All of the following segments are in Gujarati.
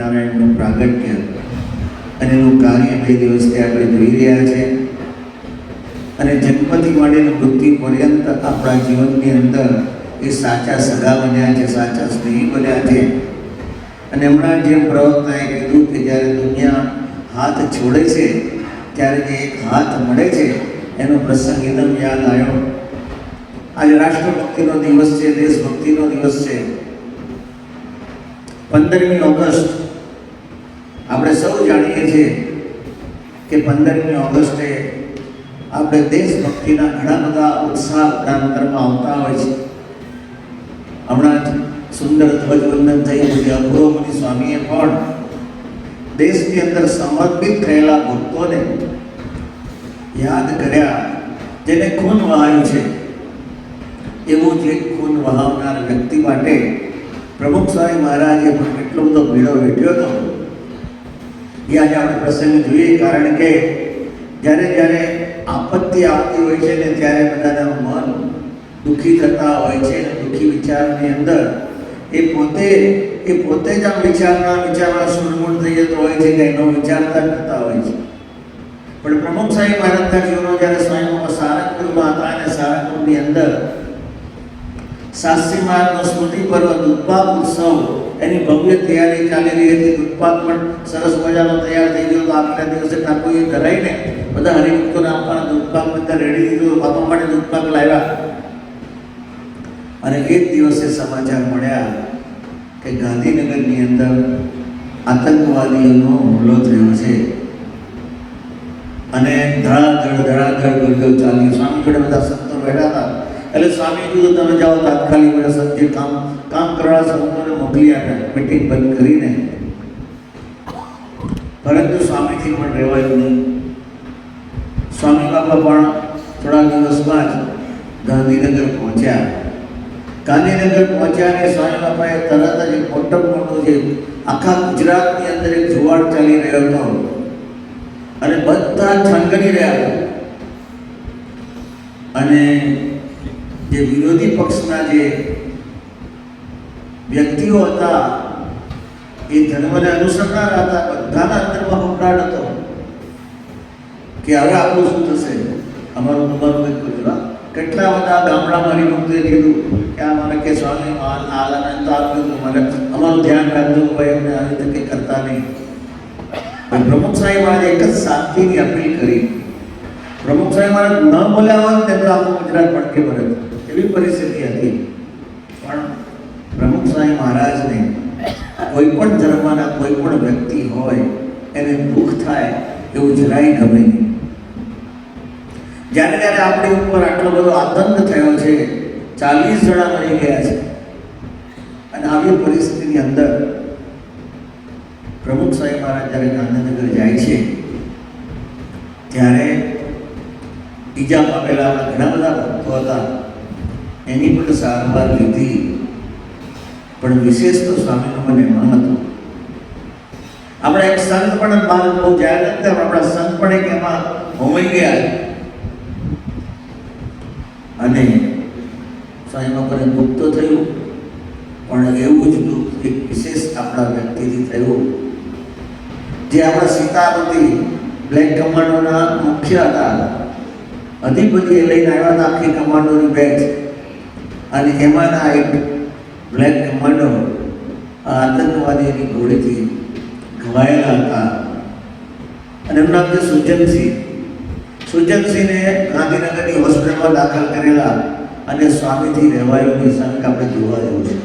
નારાયણનું પ્રાગટ્ય અને એનું કાર્ય 2 દિવસથી આપણે જોઈ રહ્યા છે. અને જન્મથી માંડીને મૃત્યુ પર્યંત આપણા જીવનની અંદર એ સાચા સગા બન્યા છે, સાચા સ્નેહી બન્યા છે. અને હમણાં જેમ પ્રવક્તાએ કીધું કે જ્યારે દુનિયા હાથ છોડે છે ત્યારે જે એક હાથ મળે છે એનો પ્રસંગ એકદમ યાદ આવ્યો. આજે રાષ્ટ્રભક્તિનો દિવસ છે, દેશભક્તિનો દિવસ છે. 15મી ઓગસ્ટ આપણે સૌ જાણીએ છીએ કે 15મી ઓગસ્ટે આપણે દેશભક્તિના ઘણા બધા ઉત્સાહ આપણા અંદરમાં આવતા હોય છે. હમણાં જ સુંદર ધ્વજવંદન થયું છે. અઘોરમુનિ સ્વામીએ પણ દેશની અંદર સમર્પિત થયેલા ભક્તોને યાદ કર્યા જેને ખૂન વહાયું છે. એવું જ એક ખૂન વહાવનાર વ્યક્તિ માટે પ્રમુખ સ્વામી મહારાજે પણ કેટલો બધો ભીડો વેઠ્યો હતો એ આજે આપણે પ્રસંગ જોઈએ. કારણ કે જ્યારે આપત્તિ આવતી હોય છે ને ત્યારે બધાના મન દુઃખી થતા હોય છે. દુઃખી વિચારની અંદર એ પોતે જ આ વિચારમાં સુરમૂળ થઈ જતો હોય છે કે એનો વિચારતા કરતા હોય છે. પણ પ્રમુખ સ્વામી મહારાજના જીવનો જ્યારે સ્વયં સારંગપુરમાં હતા અને સારંગપુરની અંદર શાસ્ત્રી મહારાજનો સ્મૃતિ પર્વ દૂધપાક ઉત્સવ એની ભવ્ય તૈયારી ચાલી રહી હતી. દૂધપાક પણ સરસ મજાનો તૈયાર થઈ ગયો. તો આગલા દિવસે ટાંકોએ ધરાઈને બધા હરિભક્તોને આપવાના દૂધપાક બધા રેડી દીધું. બાપા માટે દૂધપાક લાવ્યા. અને એક દિવસે સમાચાર મળ્યા કે ગાંધીનગરની અંદર આતંકવાદીઓનો હુમલો થયો છે અને ધડાધડ ગરગર ચાલી. સ્વામી જોડે બધા સંતો બેઠા હતા. એટલે સ્વામી કીધું તમે જાઓ તાત્કાલિક બધા સંજે કામ કરવા સંતોને મોકલી આપ્યા મીટિંગ બંધ કરીને. પરંતુ સ્વામીથી પણ રહેવાયું નહીં. સ્વામી બાપા પણ થોડા દિવસમાં જ ગાંધીનગર પહોંચ્યા. ગાંધીનગર પહોંચ્યા અને સ્વામી બાપાએ તરત જ મોટું છે આખા ગુજરાતની અંદર એક જુવાળ ચાલી રહ્યો હતો અને બધા છંગણી રહ્યા હતા. અને જે વિરોધી પક્ષના જે વ્યક્તિઓ હતા એ ધર્મને અનુસરનારા હતા. બધાના અંદરમાં ઘબરાટ હતો કે હવે આપણું શું થશે, અમારું કંઈક કરજો. કેટલા બધા ગામડામાં હરિભક્તોએ કીધું કે અમારે કે સ્વામી આનંદ તો આપ્યું અમારે અમારું ધ્યાન રાખજો ભાઈ, અમને આવી રીતે કંઈ કરતા નહીં. પ્રમુખ સાહેબ મહારાજે એક જ શાંતિની અપીલ કરી. પ્રમુખ સાહેબ મહારાજ ન બોલ્યા હોત ને તો આખું ગુજરાત પડકે ભરે એવી પરિસ્થિતિ હતી. પણ પ્રમુખ સાહેબ મહારાજને કોઈ પણ ધર્મના કોઈ પણ વ્યક્તિ હોય એને દુઃખ થાય એવું જરાય ગમે નહીં. જ્યારે આપણી ઉપર આટલો બધો આતંક થયો છે, 40 જણા મરી ગયા છે અને આવી પરિસ્થિતિની અંદર પ્રમુખ સાહેબ મહારાજ જ્યારે ગાંધીનગર જાય છે ત્યારે બીજા પામેલા ઘણા બધા ભક્તો હતા એની પણ સારવાર લીધી. પણ વિશેષ તો સ્વામીનું મને એમાં હતું. આપણે એક સંત પણ બહુ જાય નથી, આપણા સંત પણ એક એમાં હોમાઈ ગયા અને સ્વામી બાપાને દુઃખ તો થયું પણ એવું જ દુઃખ એક વિશેષ આપણા વ્યક્તિથી થયું જે આપણા સીતાપતિ બ્લેક કમાન્ડોના મુખ્ય હતા. અધિપતિ એ લઈને આવ્યા હતા આખી કમાન્ડોની બેચ અને એમાંના એક બ્લેક કમાન્ડો આતંકવાદીઓની ગોળીથી ઘવાયેલા હતા અને એમનું નામ છે સુજનસિંહને ગાંધીનગરની હોસ્પિટલમાં દાખલ કરેલા અને સ્વામીથી રહેવાયું નિશાન આપણે જોવા જેવું છે.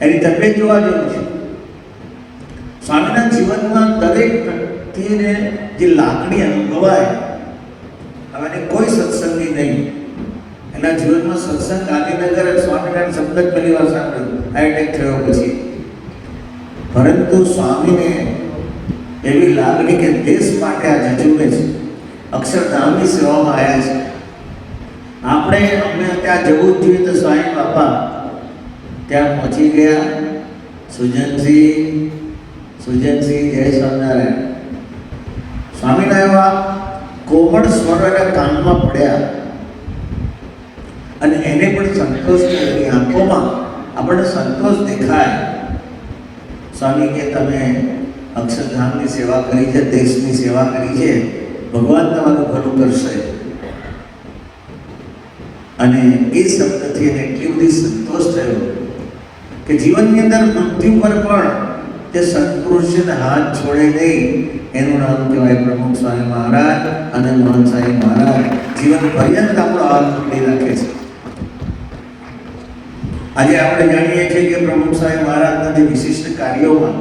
એની તબિયત જોવા જેવું છે. સ્વામીના જીવનમાં દરેક વ્યક્તિને જે લાગણી અનુભવાય, હવે કોઈ સત્સંગી નહીં એના જીવનમાં સત્સંગ ગાંધીનગર સ્વામિનારાયણ શબ્દ જ પહેલી વાર સાંભળ્યો એટેક થયો પછી. પરંતુ સ્વામીને એવી લાગણી કે દેશ માટે આ જજુમે છે, અક્ષરધામની સેવામાં આવ્યા છે. અમને ત્યાં જવું જ જોઈએ તો સ્વામી બાપા ત્યાં પહોંચી ગયા. સુજનસિંહ જય સ્વામિનારાયણ. સ્વામીના એવા કોમળ સ્વર એના કાનમાં પડ્યા અને એને પણ સંતોષ એની આંખોમાં આપણને સંતોષ દેખાય. સ્વામી કે તમે અક્ષરધામની સેવા કરી છે, દેશની સેવા કરી છે, ભગવાન તમારું ભલું કરશે. અને એ શબ્દથી એને એટલી બધી સંતોષ થયો કે જીવનની અંદર મૃત્યુ પર પણ તે સત્પુરુષને હાથ છોડે નહીં. એનું નામ કહેવાય પ્રમુખ સ્વામી મહારાજ અને મોહન સાહેબ મહારાજ. જીવન પર્યંત આપણો હાથ પકડી રાખે છે. આજે આપણે જાણીએ છીએ કે પ્રમુખ સ્વામી મહારાજના જે વિશિષ્ટ કાર્યોમાં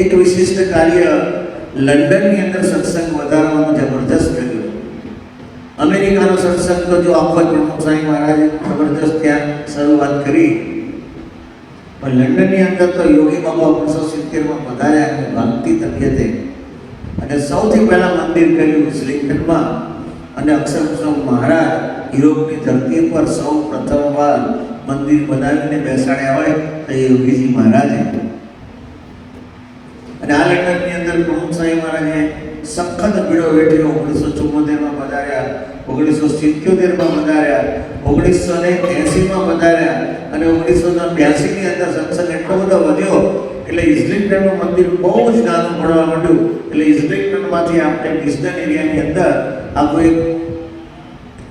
એક વિશિષ્ટ કાર્ય લંડનની અંદર સત્સંગ વધારવાનું જબરદસ્ત કર્યું. અમેરિકાનો સત્સંગ તો જો આખો પ્રમુખ સ્વામી મહારાજે જબરદસ્ત ત્યાં શરૂઆત કરી, પણ લંડનની અંદર તો યોગી બાબા 1970માં પધાર્યા અને ભક્તિ તબિયતે અને સૌથી પહેલા મંદિર કર્યું ઇસ્લિંગ્ટનમાં. અને અક્ષરપ્રસંગ મહારાજ યુરોપની ધરતી પર સૌ પ્રથમવાર મંદિર બનાવીને બેસાડ્યા હોય તો એ યોગીજી મહારાજે. અને આ લંડનની અંદર પ્રમુખ સ્વામી મહારાજે સખત ભીડો વેઠ્યો. 1974માં પધાર્યા, 1977માં પધાર્યા, 1980માં પધાર્યા અને 1982ની અંદર સત્સંગ એટલો બધો વધ્યો એટલે ઇસ્લિંગ્ટનનું મંદિર બહુ જ નાનું પડવા માંડ્યું. એટલે ઇસ્લિંગ્ટનમાંથી આપણે ડિસ્ટન એરિયાની અંદર આખું એક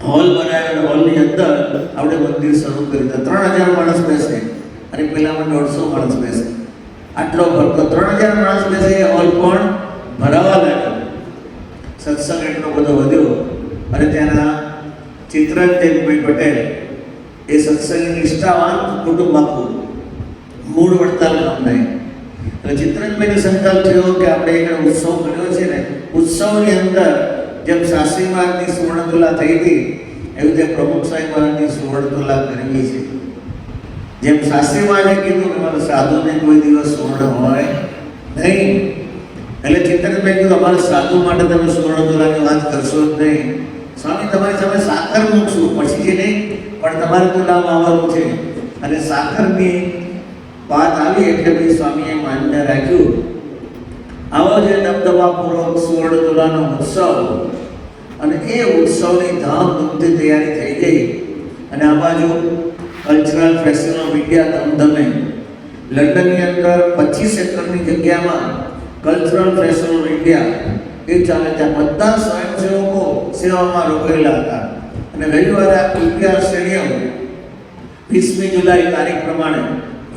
હોલ બનાવ્યો. હોલની અંદર આપણે મંદિર શરૂ કર્યું. 3000 માણસ બેસે અને પેલામાં 150 માણસ બેસે. આટલો ભરતો 3000 માણસ બેસે એ હોલ પણ ભરાવા લાગ્યો. સત્સંગ એટલો બધો વધ્યો અને ત્યાંના ચિત્રંજનભાઈ પટેલ એ સત્સંગની નિષ્ઠાવાન કુટુંબ આખું મૂળ વડતાલ ગામના. એટલે ચિત્રંજભાઈનો સંકલ્પ થયો કે આપણે એક ઉત્સવ કર્યો છે ને, ઉત્સવની અંદર જેમ શાસ્ત્રી મહારાજની સુવર્ણતુલા થઈ હતી એવી રીતે પ્રમુખ સ્વામી મહારાજની સુવર્ણતુલા કરવી છે. જેમ શાસ્ત્રી મહારાજે કીધું કે મારા સાધુને કોઈ દિવસ સુવર્ણ હોય નહીં, એટલે ચિંતનભાઈ કીધું અમારા સાધુ માટે તમે સુવર્ણતુલાની વાત કરશો જ નહીં. સ્વામી તમારી સામે સાકર મૂકશું પછી છે નહીં, પણ તમારે તુલામાં આવવાનું છે. અને સાકરની વાત આવી એટલે ભાઈ સ્વામીએ માન્ય રાખ્યું. આવો જે દબદબાપૂર્વક સુવર્ણતુલાનો ઉત્સવ અને એ ઉત્સવની ધામધૂમથી તૈયારી થઈ ગઈ. અને આ બાજુ કલ્ચરલ ફેસ્ટિવલ ઓફ ઇન્ડિયા ધમધમે. લંડનની અંદર 25 એકરની જગ્યામાં કલ્ચરલ ફેસ્ટિવલ ઓફ ઇન્ડિયા એ ચાલે. ત્યાં બધા સ્વયંસેવકો સેવામાં રોકાયેલા હતા. અને રવિવારે આ પીપીઆર સ્ટેડિયમ 20મી જુલાઈ તારીખ પ્રમાણે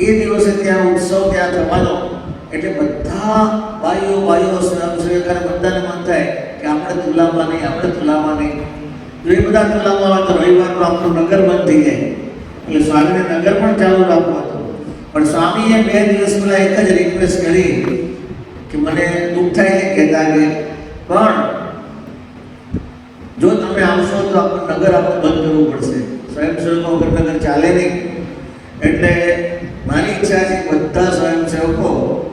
એ દિવસે ત્યાં ઉત્સવ ત્યાં થવાનો. એટલે બધા ભાઈઓ સ્વયંસેવકોને બધાને મન થાય કે આપણે તુલામાં નહીં, આપણે તુલામાં નહીં. જો એ બધા તુલામાં આવે તો રવિવારનું આપણું નગર બંધ થઈ જાય. એટલે સ્વામીને નગર પણ ચાલુ રાખવું હતું. પણ સ્વામીએ 2 દિવસ પહેલા એક જ રિક્વેસ્ટ કરી કે મને દુઃખ થાય છે કહેતા કે પણ જો તમે આવશો તો આપણું નગર આપણે બંધ કરવું પડશે. સ્વયંસેવકો વગર નગર ચાલે નહીં. એટલે મારી ઈચ્છા છે બધા સ્વયંસેવકો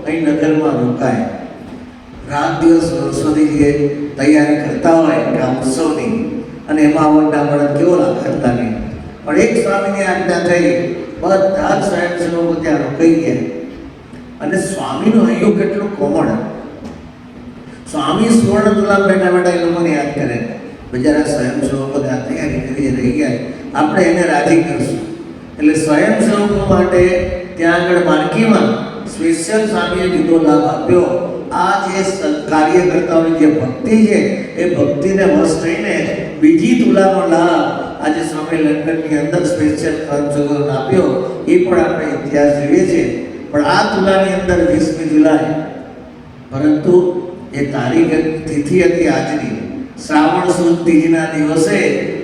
અહીં નગરમાં રોકાય. રાત દિવસ વર્ષોથી જે તૈયારી કરતા હોય કે આ ઉત્સવની અને એમાં આવડના મળે કેવો રાખતા નહીં. પણ એક સ્વામીની આજ્ઞા થઈ, બધા જ સ્વયંસેવકો ત્યાં રોકાઈ ગયા. અને સ્વામીનું હૈયું કેટલું કોમળ. સ્વામી સુવર્ણતુલા બેઠા બેઠા એ લોકોને યાદ કરે. બિચારા સ્વયંસેવકો આ તૈયારી કરી રહી ગયા, આપણે એને રાજી કરશું. એટલે સ્વયંસેવકો માટે ત્યાં આગળ માર્કીમાં સ્પેશિયલ સ્વામીએ લીધો લાભ આપ્યો. આ જે કાર્યકર્તાઓની જે ભક્તિ છે એ ભક્તિને વશ થઈને બીજી તુલાનો લાભ આજે સ્વામી લંડનની અંદર સ્પેશિયલ સ્વયંસેવકોને આપ્યો. એ પણ આપણે ઇતિહાસ જોઈએ છીએ. પણ આ તુલાની અંદર 20મી જુલાઈ, પરંતુ એ તારીખ તિથિ હતી આજની શ્રાવણ સુદ ત્રીજના દિવસે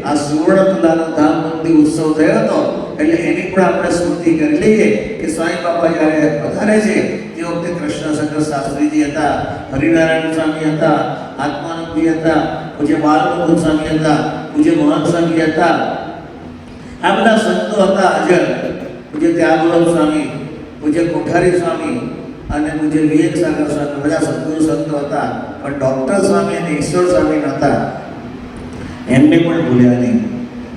આ સુવર્ણ તુલાનો ધામધૂમથી ઉત્સવ થયો હતો. એટલે એની પણ આપણે સ્મૃતિ કરી લઈએ કે સ્વામી બાપા જ્યારે પધારે છે તે વખતે કૃષ્ણશંકર શાસ્ત્રીજી હતા, હરિનારાયણ સ્વામી હતા, આત્માનંદજી હતા, પૂજ્ય બાલમુકુંદ સ્વામી હતા, પૂજ્ય મોહન સ્વામી હતા. આ બધા સંતો હતા હાજર. પૂજ્ય ત્યાગોળમ સ્વામી, પૂજ્ય કોઠારી સ્વામી અને પૂજ્ય વિવેક સાગર સ્વામી, બધા સદગુરુ સંતો હતા. પણ ડૉક્ટર સ્વામી અને ઈશ્વર સ્વામી નહોતા. એમને પણ ભૂલ્યા નહીં.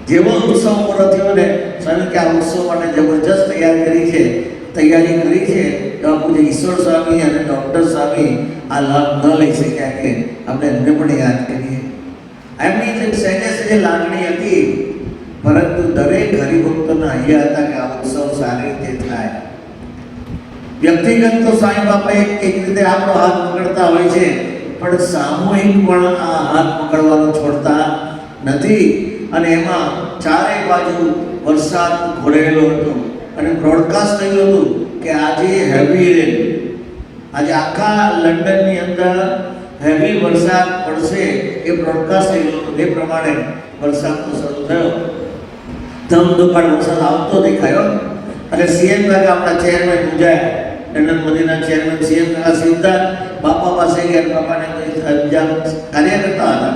જેવો ઉત્સવ પૂરો થયો ને, સ્વામી કે આ ઉત્સવ માટે જબરજસ્ત તૈયારી કરી છે એવા પૂજ્ય ઈશ્વર સ્વામી અને ડૉક્ટર સ્વામી આ લાભ ન લઈ શક્યા કે આપણે એમને પણ યાદ કરીએ. એમની જે સહેજે લાગણી હતી, પરંતુ દરેક હરિભક્તોના અહીંયા હતા કે આ ઉત્સવ સારી રીતે થાય. વ્યક્તિગત તો સ્વામી બાપા એક રીતે આપણો હાથ પકડતા હોય છે, પણ સામૂહિક પણ આ હાથ પકડવાનું છોડતા નથી. અને એમાં ચારે બાજુ વરસાદ ઘોડેલો હતો અને બ્રોડકાસ્ટ થયું હતું કે આજે હેવી રેન, આજે આખા લંડનની અંદર હેવી વરસાદ પડશે એ બ્રોડકાસ્ટ થયેલું હતું. એ પ્રમાણે વરસાદ તો શરૂ થયો, ધમધોકાર વરસાદ આવતો દેખાયો. અને સીએમ કાકા આપણા ચેરમેન મુજાયા, લંડન મોદીના ચેરમેન સીએમ કાકા સીધા બાપા પાસે ગયા. બાપાને બીજા કાર્યકર્તા હતા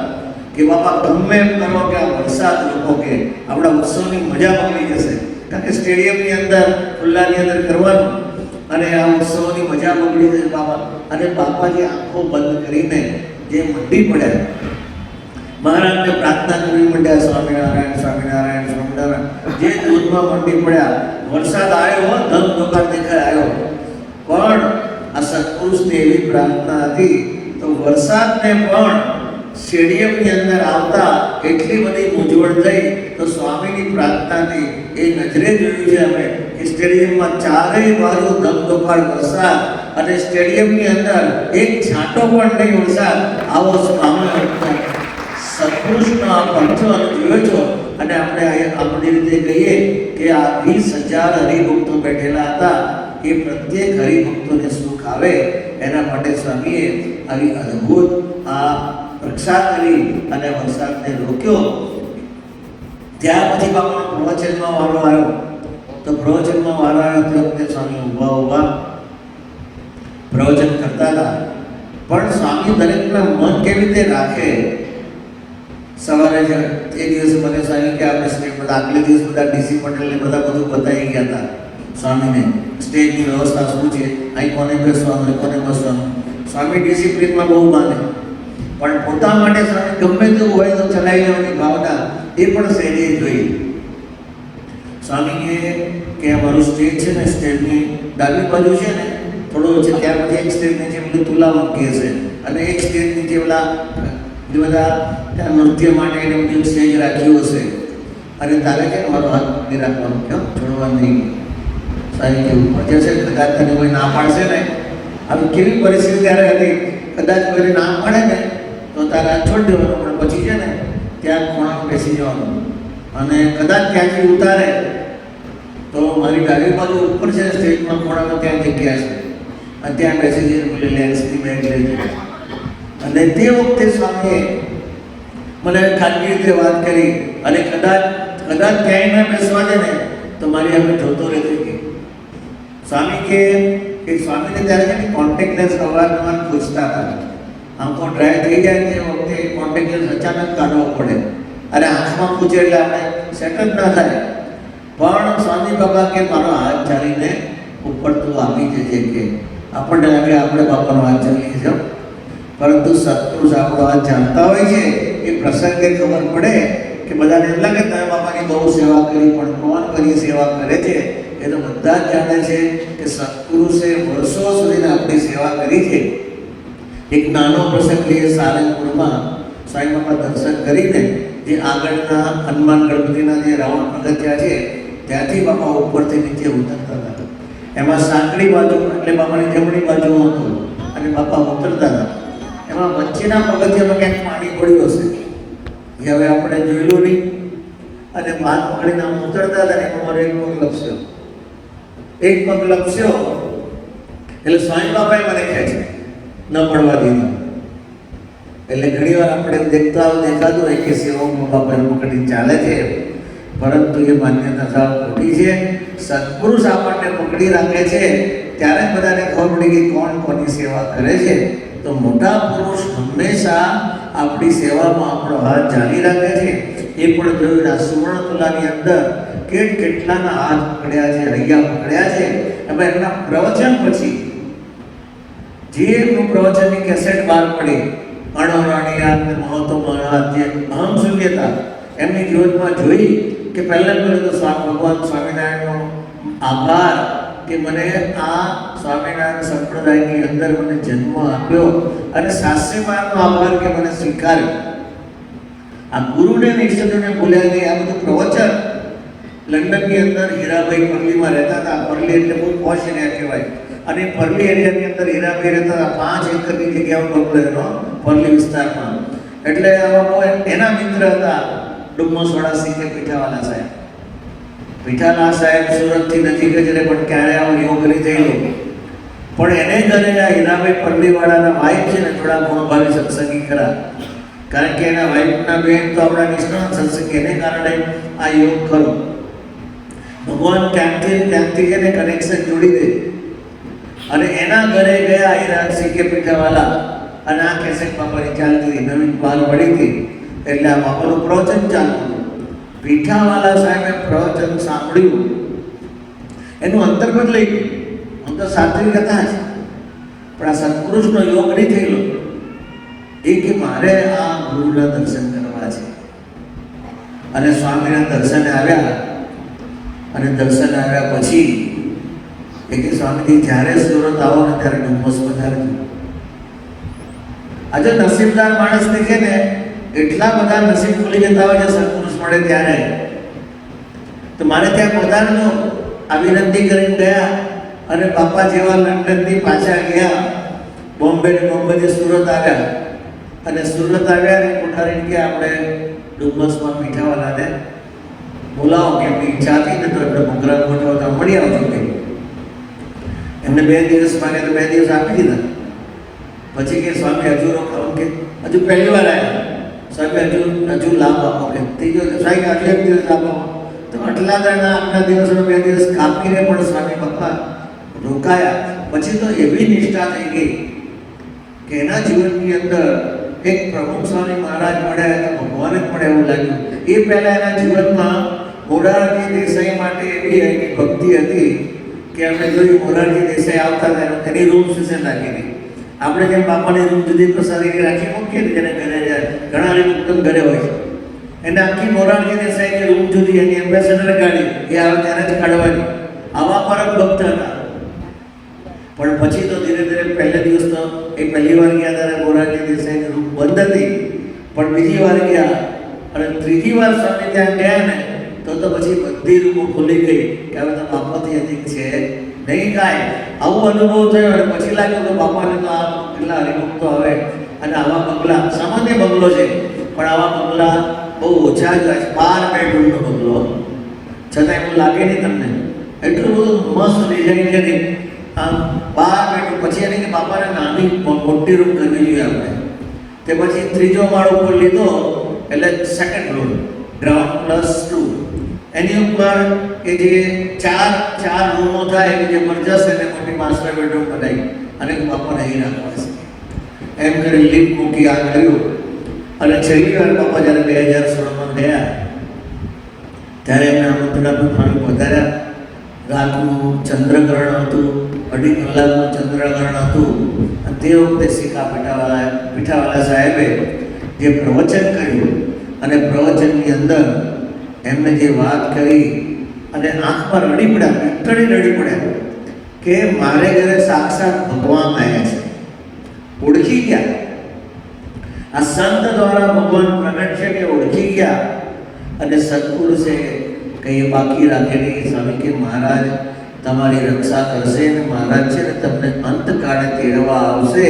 કે બાપા ગમે એમ કરો કે આ વરસાદ લોકો કે આપણા ઉત્સવની મજા પકડી જશે, કારણ કે સ્ટેડિયમની અંદર ખુલ્લાની અંદર કરવાનું અને આ ઉત્સવની મજા પકડી જશે બાપા. અને બાપાજી આંખો બંધ કરીને જે મંડી પડ્યા, મહારાજને પ્રાર્થના કરવી માંડ્યા, સ્વામિનારાયણ સ્વામિનારાયણ સ્વામિનારાયણ. જે દૂધમાં મંડી પડ્યા, વરસાદ આવ્યો, ધમધોકાર દેખાય આવ્યો, પણ આ સત્પુરુષની એવી પ્રાર્થના હતી તો વરસાદને પણ સ્ટેડિયમની અંદર આવતા એટલી બધી મૂંઝવણ થઈ. તો સ્વામીની પ્રાર્થનાથી એ નજરે જોયું છે અમે કે સ્ટેડિયમમાં ચારેય બાજુ ધમધોકાર વરસાદ અને સ્ટેડિયમની અંદર એક છાંટો પણ નહીં વરસાદ. આવો સ્વામી સત્પુરુષનો આ પરચો અને જોયો છો. અને આપણે આપણી રીતે કહીએ કે આ 20,000 હરિભક્તો બેઠેલા હતા, એ પ્રત્યેક હરિભક્તોને સુખ આવે એના માટે સ્વામીએ આવી અદ્ભુત આ રક્ષા કરી અને વરસાદને રોક્યો. ત્યાર પછી બાપાનો પ્રવચનમાં વારો આવ્યો. તો પ્રવચનમાં વારો આવ્યો તે વખતે સ્વામી ઊભા પ્રવચન કરતા હતા, પણ સ્વામી દરેકના મન કેવી રીતે રાખે. સવારે જ એ દિવસે મને સ્વામી કે આપણે સ્ટેજ બધા આગલે દિવસ બધા ડીસી પટેલને બધા બધું બતાવી ગયા હતા સ્વામીને, સ્ટેજની વ્યવસ્થા શું છે, અહીં કોને બેસવાનું, કોને બસવાનું. સ્વામી ડિસિપ્લિનમાં બહુ માને, પણ પોતા માટે સ્વામી ગમે તેવું હોય તો ચલાવી લેવાની ભાવના એ પણ શૈલીએ જોઈ. સ્વામીએ કે અમારું સ્ટેજ છે ને, સ્ટેજની ડાબી બાજુ છે ને થોડું છે, ત્યાર પછી એક સ્ટેજ નીચે બધું તુલા મૂકીએ છે અને એક સ્ટેજ નીચે પેલા બધા ત્યાં નૃત્ય માટે એને બધું સ્ટેજ રાખ્યું હશે. અને તારે કે મારો હાથ પકડી રાખવાનો, કેમ છોડવાનું નહીં. સારી કેવું પછી છે, કદાચ તને કોઈ ના પાડશે ને, આવી કેવી પરિસ્થિતિ ત્યારે હતી, કદાચ કોઈ ના પાડે ને તો તારે આ છોડી દેવાનું, પણ પછી છે ને ત્યાં ખૂણામાં બેસી જવાનું. અને કદાચ ત્યાંથી ઉતારે તો મારી ડાબી બાજુ ઉપર છે સ્ટેજમાં ખૂણામાં ત્યાં જગ્યા છે, અને ત્યાં બેસી જઈને બોલે લેન્સની બેગ લેજે. અને તે વખતે સ્વામીએ મને ખાનગી રીતે વાત કરી, અને કદાચ ક્યાંય ના બેસવા દે ને તો મારી અમે જોતો રહેતો કે સ્વામી કે સ્વામીને ત્યારે છે ને કોન્ટેક્ટ લેન્સ અવારનવાર પૂછતા હતા. આંખો ડ્રાય થઈ જાય તે વખતે કોન્ટેક્ટ લેન્સ અચાનક કાઢવો પડે, અને આંખમાં પૂછે એટલે આપણે સેટ જ ના થાય. પણ સ્વામી બાબા કે મારો હાથ ચાલીને ઉપર તું આવી જજે, કે આપણને લાગે આપણે બાપાનો હાથ ચાલીએ છીએ, પરંતુ સત્પુરુષ આપણો હાથ જાણતા હોય છે. એ પ્રસંગે ખબર પડે કે બધાને એમ લાગે તમે બાપાની બહુ સેવા કરી, પણ કોણ કરી સેવા કરે છે એ તો બધા જ જાણે છે કે સત્પુરુષે વર્ષો સુધી આપણી સેવા કરી છે. એક નાનો પ્રસંગ લઈએ, સારંગપુરમાં સ્વામી બાપા દર્શન કરીને જે આગળના હનુમાન ગણપતિના જે રાઉન્ડ પગથિયા છે ત્યાંથી બાપા ઉપરથી નીચે ઉતરતા હતા. એમાં સાંકડી બાજુ એટલે બાપાની જમણી બાજુ હતું અને બાપા ઉતરતા હતા. એમાં વચ્ચેના પગથિયામાં ક્યાંક પાણી પડ્યું હશે, એ હવે આપણે જોયેલું નહીં. અને હાથ પકડીને આમ ઉતરતા હતા ને એમાં મારો એક પગ લપસ્યો એટલે સ્વામી બાપાએ મને કહે છે ન પડવા દીધા. એટલે ઘણી વાર આપણે દેખાતું હોય કે સેવામાં બાપાને પકડી ચાલે છે, પરંતુ એ માન્યતા સાવ ખોટી છે. સત્પુરુષ આપણને પકડી રાખે છે ત્યારે બધાને ખબર પડી કે કોણ કોની સેવા કરે છે. તો મોટા પુરુષ હંમેશા આપણી સેવામાં આપણો હાથ ચાલી રાખે છે. એ પણ જોયું આ સુવર્ણ તુલાની અંદર કેટલાના હાથ પકડ્યા છે, હૈયા પકડ્યા છે. એમાં એમના પ્રવચન પછી જે એમનું પ્રવચનની કેસેટ બહાર પડી, અણોરાણીયાત મહત્વ મહારાજ જે અહમ શૂન્યતા એમની જીવનમાં જોઈ કે પહેલાં તો ભગવાન સ્વામિનારાયણનો આભાર કે મને આ સ્વામિનારાયણ સંપ્રદાયની અંદર મને જન્મ આપ્યો, અને શાસ્ત્રીમાનો આભાર કે મને સ્વીકાર્યો. આ ગુરુને નિષ્ઠને ભૂલ્યા નહીં. આ બધું પ્રવચન લંડનની અંદર હીરાભાઈ પરલીમાં રહેતા હતા. પરલી એટલે બહુ પોશ એરિયા કહેવાય. અને પરલી એરિયાની અંદર હીરાભાઈ રહેતા હતા. 5 એકરની જગ્યાઓ બંગલો એનો પરલી વિસ્તારમાં. એટલે આવા બહુ એના મિત્ર હતા ડુમ્મસવાળા સીકે પીઠાવાલા સાહેબ. પીઠાલા સાહેબ સુરતથી નજીક જ રહે, પણ ક્યારે આવો યોગ નહીં થયેલો. પણ એને ઘરે આ હીરાભાઈ પરલીવાળાના વાઈફ છે ને થોડા ગુણભાવી સત્સંગી ખરા. કારણ કે એના વાઈફના બેન તો આપણા નિષ્ણાત સત્સંગી, એને કારણે આ યોગ ખરો. ભગવાન ક્યાંકથી એને કનેક્શન જોડી દે. અને એના ઘરે ગયા હીરા સીકે પીઠાવાલા, અને આ કેસેટ બાપાની ચાલતી હતી, નવીન બાલ પડી હતી. એટલે આ બાપાનું પ્રવચન ચાલતું. પીઠાવાલા સાહેબે પ્રવચન સાંભળ્યું, એનું અંતર બદલાઈ ગયું. આમ તો સાત્વિક હતા જ, પણ આ સત્પુરુષનો યોગ નહીં થયેલો. એ કે મારે આ ગુરુના દર્શન કરવા છે. અને સ્વામીના દર્શને આવ્યા. અને દર્શન આવ્યા પછી એ કે સ્વામીજી જ્યારે સુરત આવો ને ત્યારે ડુમ્મસ પધારજો. આજે નસીબદાર માણસને કે ને એટલા બધા નસીબ ખુલી જતા હોય છે સત્પુરુષ મળે ત્યારે. તો મારે ત્યાં પધારજો આ વિનંતી કરીને ગયા. અને બાપા જેવા લંડનથી પાછા ગયા, બોમ્બેથી સુરત આવ્યા. અને સુરત આવ્યા ને કોઠારીને કે આપણે ડુમ્મસમાં પીઠાવાલાને બોલાવો, કે એમની ઈચ્છા હતી ને તો એમને પ્રોગ્રામ ગોઠવતા મળી આવજો કંઈ. એમને 2 દિવસ માંગે તો 2 દિવસ આપી દીધા. પછી કે સ્વામી હજુ રોકાવો, કે હજુ પહેલી વાર આવ્યા. સ્વામી હજુ લાભ આપો, કે ત્રીજો સ્વામી હજુ 1 દિવસ લાભ આપો. તો આટલા દાડા આટલા દિવસનો 2 દિવસ કાપીને પણ સ્વામી બાપા રોકાયા. પછી તો એવી નિષ્ઠા થઈ ગઈ કે એના જીવનની અંદર એક પ્રમુખ સ્વામી મહારાજ મળ્યા તો ભગવાને પણ એવું લાગ્યું. એ પહેલા એના જીવનમાં મોરારજી દેસાઈ માટે એવી એની ભક્તિ હતી કે અમે જોયું મોરારજી દેસાઈ આવતા હતા એની રૂમ સુસે લાગી હતી. આપણે જેમ બાપાની રૂમ જુદી પ્રસાદી રાખી મૂકીએ ને જેને ઘરે જાય, ઘણા લોકો ઘરે હોય છે, એને આખી મોરારજી દેસાઈની રૂમ જુદી, એની એમ્બેસેડર ગાડી એ આવે ત્યારે જ કાઢવાની. આવા પરમ ભક્ત હતા. પણ પછી તો ધીરે ધીરે પહેલા દિવસ તો એ પહેલી વાર ગયા ત્યારે મોરારજી દેસાઈની રૂમ બંધ હતી. પણ બીજી વાર ગયા અને ત્રીજી વાર સ્વામી ત્યાં ગયા ને તો પછી બધી રૂમો ખુલી ગઈ કે હવે તો બાપાથી અધિક છે નહીં કાંઈ. આવો અનુભવ થયો. અને પછી લાગ્યું કે બાપાને તો આ કેટલા હરિભક્તો આવે. અને આવા બંગલા, સામાન્ય બંગલો છે પણ આવા બંગલા બહુ ઓછા જ હોય છે. 12 બેડરૂમનો બંગલો, છતાં એવું લાગે નહીં તમને. એટલું બધું મસ્ત ડિઝાઇન છે ને આમ 12 બેડરૂમ. પછી એને કે બાપાને નાની મોટી રૂમ કરવી જોઈએ આપણે. તે પછી 3જો માળ ઉપર લીધો, એટલે 2nd ફ્લોર, ગ્રાઉન્ડ +2. એની ઉપર કે જે ચાર રૂમો થાય એની જે જબરજસ્ત એને મોટી માસ્ટર બેડરૂમ બનાવી. અને બાપાને અહીં રાખવા છે એમ કરી લિફ્ટ મૂકી આ કર્યું. અને છેલ્લી વાર બાપા જ્યારે 2016માં ગયા ત્યારે એમને આમંત્રણ આપ્યું, વધાર્યા. રાતનું ચંદ્રગ્રહણ હતું, 2.5 કલાકનું ચંદ્રગ્રહણ હતું. અને તે વખતે સીકા પીઠાવાલા સાહેબે જે પ્રવચન કર્યું અને પ્રવચનની અંદર એમને જે વાત કરી અને આંખમાં રડી પડ્યા, રડી પડ્યા કે મારે ઘરે સાક્ષાત ભગવાન આવ્યા છે. ઓળખી ગયા. આ સંત દ્વારા ભગવાન પ્રગટ છે કે ઓળખી ગયા. અને સત્પુરુષે કંઈ બાકી રાખે નહીં. સ્વામી કે મહારાજ તમારી રક્ષા કરશે અને મહારાજ છે ને તમને અંતકાળે તેડવા આવશે.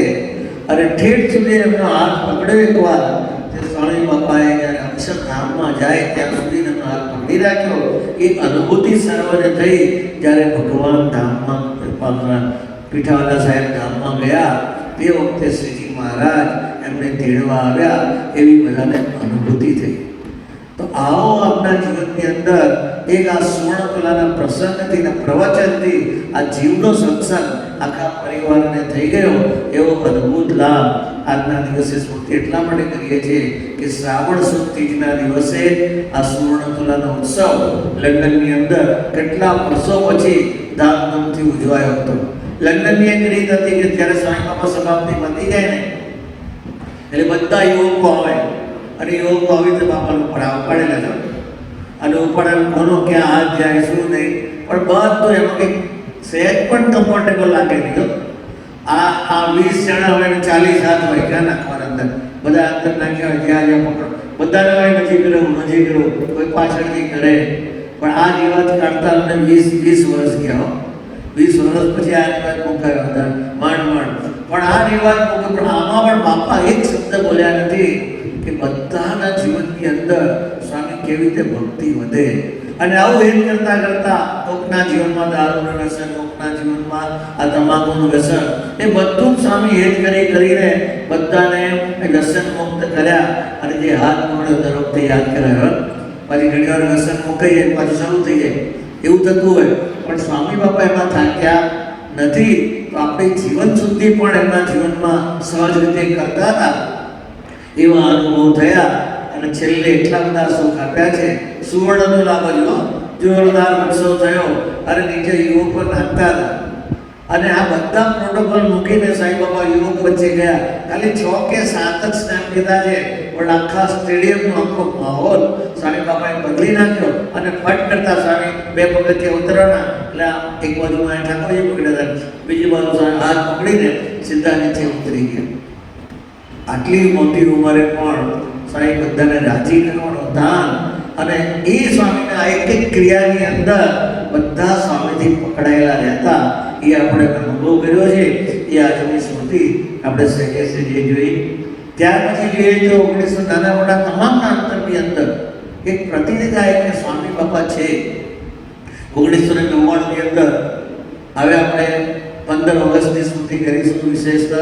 અને ઠેઠ સુધી એમનો હાથ પકડ્યો એકવાર. તે સ્વામી બાપાએ જ્યારે અક્ષરધામમાં જાય ત્યાં સુધી એમનો હાથ પકડી રાખ્યો. એ અનુભૂતિ સર્વને થઈ જ્યારે ભગવાન ધામમાં પીઠાવાલા સાહેબ ધામમાં ગયા તે વખતે શ્રીજી મહારાજ એમને તેડવા આવ્યા. એવી બધાને અનુભૂતિ થઈ. તો આવો આપણા જીવનની અંદર એક આ સુવર્ણકલાના પ્રસંગથી ને પ્રવચનથી આ જીવનો સત્સંગ આખા પરિવારને થઈ ગયો. એવો અદ્ભુત લાભ આજના દિવસે સ્મૃતિ એટલા માટે કરીએ છીએ કે શ્રાવણ સુદ ત્રીજના દિવસે આ સુવર્ણકલાનો ઉત્સવ લંડનની અંદર કેટલા વર્ષો પછી ધામધૂમથી ઉજવાયો હતો. લંડનની એક રીત હતી કે જ્યારે સ્વામી બાપા શતાબ્દી પતી જાય ને એટલે બધા યુવકો આવે અને યુવકો આવી રીતે બાપાનું ઉપાડેલા છે. અને ઉપાડેલું કોનો ક્યાં હાથ જાય શું નહીં, પણ બધું એમાં કંઈક સહેજ પણ કમ્ફર્ટેબલ લાગે નહીં. આ 20 જણા હોય ને 40 હાથ હોય, ક્યાં નાખવાના અંદર? બધા અંદર નાખ્યા હોય, જ્યાં પકડો બધાને હોય નજીક રહેવું, કોઈ પાછળથી કરે. પણ આ રિવાજ કાઢતા અમને 20 વર્ષ ગયા હો. 20 વર્ષ પછી આ રિવાજ મુકાયો હતા માંડ. પણ આ રિવાજ મુક્યો, પણ આમાં પણ બાપા એક શબ્દ બોલ્યા નથી કે બધાના જીવનની અંદર સ્વામી કેવી રીતે ભક્તિ વધે. અને આવું એમ કરતા કોકના જીવનમાં દારૂનું વ્યસન, કોકના જીવનમાં આ તમાકુનું વ્યસન, એ બધું જ સ્વામી હેત કરીને બધાને વ્યસન મુક્ત કર્યા. અને જે હાથ મોડે દર વખતે યાદ કરાયો, પછી ઘણી વાર વ્યસન મુકાઈએ પાછું શરૂ થઈ જાય એવું થતું હોય. પણ સ્વામી બાપા એમાં થાક્યા નથી. તો આપણે જીવન સુધી પણ એમના જીવનમાં સહજ રીતે કરતા હતા એવા અનુભવ થયા. અને છેલ્લે એટલા બધા સુખ આપ્યા છે. સુવર્ણનો લાભ જો જોરદાર ઉત્સવ થયો. અરે નીચે યુવકો નાખતા હતા. અને આ બધા પ્રોટોકોલ મૂકીને સાંઈ બાબા યુવક વચ્ચે ગયા. ખાલી 6 કે 7 જ સ્નાન કીધા છે, પણ આખા સ્ટેડિયમનો આખો માહોલ સ્વામી બાબાએ બદલી નાખ્યો. અને ફટ કરતા સ્વામી 2 પગથિયા ઉતરવાના એટલે એક બાજુમાં ઠાકોરજી પકડ્યા હતા, બીજી બાજુ સ્વામી હાથ પકડીને સીધા નીચે ઉતરી ગયા. આટલી મોટી ઉંમરે પણ સ્વામી બધાને રાજી કરવાનું દાન. અને એ સ્વામીના એક ક્રિયાની અંદર બધા સ્વામીથી પકડાયેલા રહેતા એ આપણે અનુભવ કર્યો છે. એ આજની સ્મૃતિ આપણે સહેજે જોઈ. ત્યાર પછી જોઈએ તો 1900 નાના મોટા તમામના અંતરની અંદર એક પ્રતિનિધિ થાય કે સ્વામી બાપા છે. 1999 ની અંદર હવે આપણે 15 ઓગસ્ટની સ્મૃતિ કરીશું. વિશેષતઃ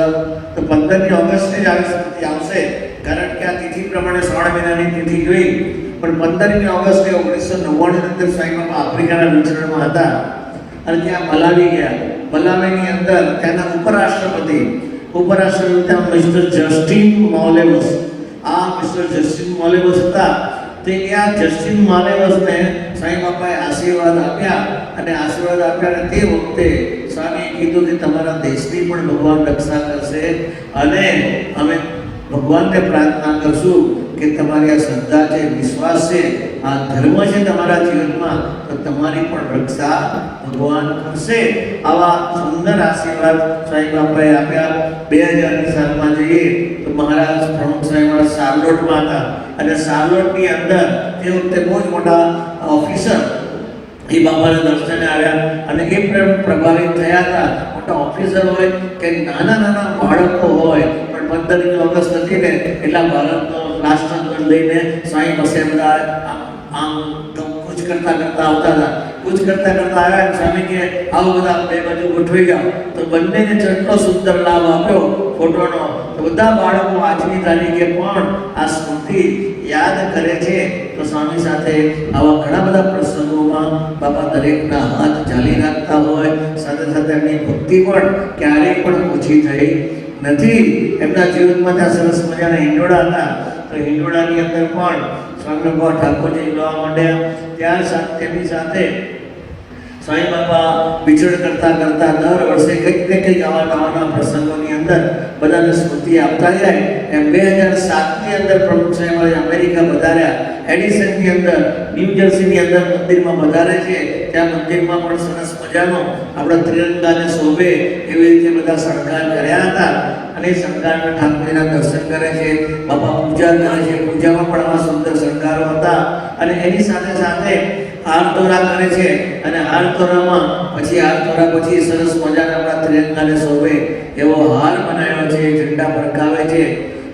તો 15મી ઓગસ્ટે જ આવી સ્મૃતિ આવશે, કારણ કે આ તિથિ પ્રમાણે 16 મહિનાની તિથિ જોઈ. પણ 15મી ઓગસ્ટે 1999 ની અંદર સ્વામી બાપા આફ્રિકાના વિચરણમાં હતા અને ત્યાં મલાવી ગયા. મલાવીની અંદર ત્યાંના ઉપરાષ્ટ્રપતિ મિસ્ટર જસ્ટિન મોલેવસ, આ મિસ્ટર જસ્ટિન મોલેવસ હતા. તે આ જસ્ટિન મોલેવસને સ્વામી બાપાએ આશીર્વાદ આપ્યા. અને આશીર્વાદ આપ્યા અને તે વખતે સ્વામીએ કીધું કે તમારા દેશની પણ ભગવાન રક્ષા કરશે અને અમે ભગવાનને પ્રાર્થના કરશું કે તમારી આ શ્રદ્ધા છે, વિશ્વાસ છે, આ ધર્મ છે તમારા જીવનમાં, તો તમારી પણ રક્ષા ભગવાન કરશે. આવા સુંદર આશીર્વાદ સ્વામી બાપાએ આપ્યા. 2000ની સાલમાં જઈએ તો મહારાજ પ્રમુખ સ્વામી સારલોટમાં હતા. અને સારલોટની અંદર તે વખતે બહુ જ મોટા ઓફિસર એ બાપાના દર્શને આવ્યા અને એ પ્રભાવિત થયા હતા. મોટા ઓફિસર હોય કે નાના બાળકો હોય, પણ 15મી ઓગસ્ટ હતી ને એટલા ભારતનો રાષ્ટ્રધ્વજ લઈને સ્વામી પાસે બધા આમ કૂચ કરતા આવતા હતા. કૂચ કરતા આવ્યા. સ્વામી કે આવો બધા બે બાજુ ગોઠવી જાઓ. તો બંનેને કેટલો સુંદર લાભ આપ્યો ફોટોનો. તો બધા બાળકો આજની તારીખે પણ આ સ્મૃતિ યાદ કરે છે. તો સ્વામી સાથે આવા ઘણા બધા પ્રસંગોમાં બાપા દરેકના હાથ ચાલી રાખતા હોય. સાથે સાથે એમની ભક્તિ પણ ક્યારેય પણ ઓછી થઈ નથી. એમના જીવનમાં ત્યાં સરસ મજાના હિંડોળા હતા. તો હિંડોળાની અંદર પણ સ્વામી બાબા ઠાકોરજી ગાવા માંડ્યા. ત્યાં તેમની સાથે સ્વામી બાબા વિચરણ કરતા દર વર્ષે કંઈક આવા પ્રસંગોની અંદર બધાને સ્મૃતિ આપતા જાય. એમ 2007ની અંદર પ્રમુખ સાહેબ અમેરિકા વધાર્યા. એડિસનની અંદર ન્યૂજર્સીની અંદર મંદિરમાં વધારે છે. ત્યાં મંદિરમાં પણ સરસ મજાનો આપણા ત્રિરંગાને શોભે એવી રીતે બધા શણગાર કર્યા હતા. અને શણગારના ઠાકોરના દર્શન કરે છે, બાપા પૂજા કરે છે. પૂજામાં પણ આવા સુંદર શણગારો હતા. અને એની સાથે હારતોરા કરે છે. અને હારતોરામાં પછી સરસ મજાના આપણા ત્રિરંગાને શોભે એવો હાર બનાવ્યો છે, ઝંડા ફરકાવે છે.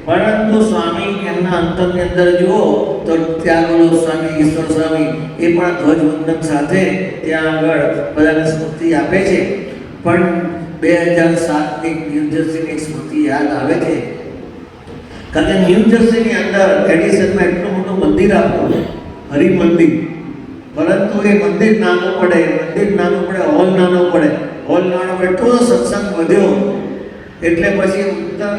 પરંતુ સ્વામી એમના અંતરની અંદર જુઓ તો ત્યાં સ્વામી ઈશ્વર સ્વામી એ પણ ધ્વજવંદન સાથે ત્યાં આગળ બધાને સ્મૃતિ આપે છે. પણ 2007ની ન્યૂજર્સીની સ્મૃતિ યાદ આવે છે, કારણ કે ન્યૂજર્સીની અંદર એડિસનમાં એટલું મોટું મંદિર આપ્યું, હરિમંદિર. પરંતુ એ મંદિર નાનું પડે, હોલ નાનો પડે. એટલો સત્સંગ વધ્યો એટલે પછી ઉત્તર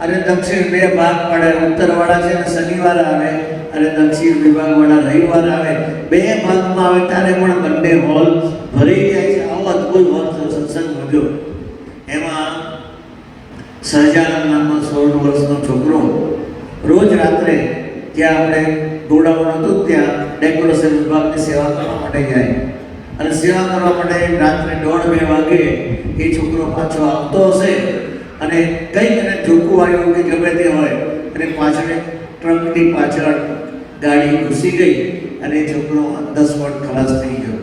અને દક્ષિણ 2 ભાગ પડે. ઉત્તરવાળા છે ને શનિવાર આવે અને દક્ષિણ વિભાગવાળા રવિવાર આવે. 2 ભાગમાં આવે ત્યારે પણ બંને હોલ ભરી જાય છે. આવો અદ્ભુત હોલ સત્સંગ વધ્યો. એમાં સહજાનંદ નામનો 16 વર્ષનો છોકરો રોજ રાત્રે જ્યાં આપણે ગોડાઉન હતું ત્યાં ડેકોરેશન વિભાગની સેવા કરવા માટે જાય. અને સેવા કરવા માટે રાત્રે 1:30-2 વાગે એ છોકરો પાછો આવતો હશે અને કંઈક એને ઝોકું આવ્યું કે ગમે તે હોય અને પાછળ ટ્રકની પાછળ ગાડી ઘૂસી ગઈ અને એ છોકરો 10 વોટ ખલાસ થઈ ગયો.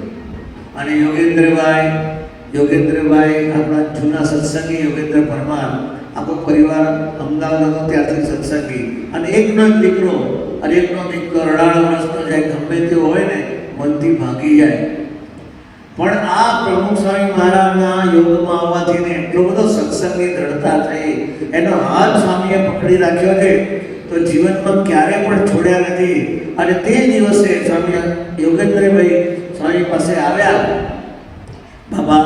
અને યોગેન્દ્રભાઈ આપણા જૂના સત્સંગી યોગેન્દ્ર પરમાર, આખો પરિવાર અમદાવાદ હતો ત્યારથી સત્સંગી, અને એકનો એક દીકરો રડાળ વર્ષનો જાય, ગમે તે હોય ને મનથી ભાગી જાય. પણ આ પ્રમુખ સ્વામી મહારાજના યોગમાં આવવાથી ને એટલો બધો સત્સંગની દ્રઢતા થઈ, એનો હાથ સ્વામીએ પકડી રાખ્યો છે તો જીવનમાં ક્યારે પણ છોડ્યા નથી. અને તે દિવસે સ્વામી યોગેન્દ્રભાઈ સ્વામી પાસે આવ્યા. બાબા,